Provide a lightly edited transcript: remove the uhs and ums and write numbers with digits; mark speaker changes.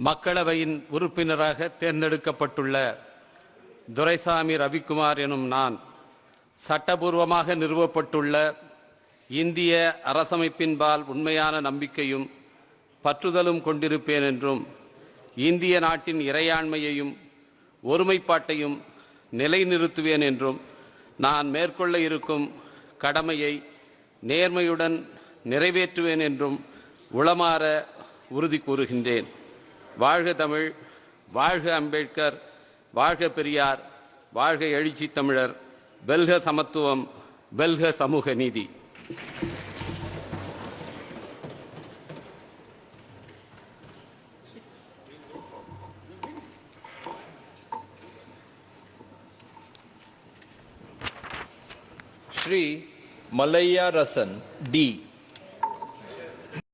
Speaker 1: மக்களவையின் உறுப்பினராக தேர்ந்தெடுக்கப்பட்டுள்ள துரைசாமி ரவிக்குமார் எனும் நான் சட்டபூர்வமாக நிறுவப்பட்டுள்ள இந்திய அரசமைப்பின்பால் உண்மையான நம்பிக்கையும் பற்றுதலும் கொண்டிருப்பேன் என்றும் இந்திய நாட்டின் இறையாண்மையையும் ஒருமைப்பாட்டையும் நிலைநிறுத்துவேன் என்றும் நான் மேற்கொள்ள இருக்கும் கடமையை நேர்மையுடன் நிறைவேற்றுவேன் என்றும் உளமாற உறுதி கூறுகின்றேன். வாழ்க தமிழ், வாழ்க அம்பேத்கர், வாழ்க பெரியார், வாழ்க எழுச்சி தமிழர், வெல்க சமத்துவம், வெல்க சமூக நீதி.
Speaker 2: Shri Malaya Rasan D.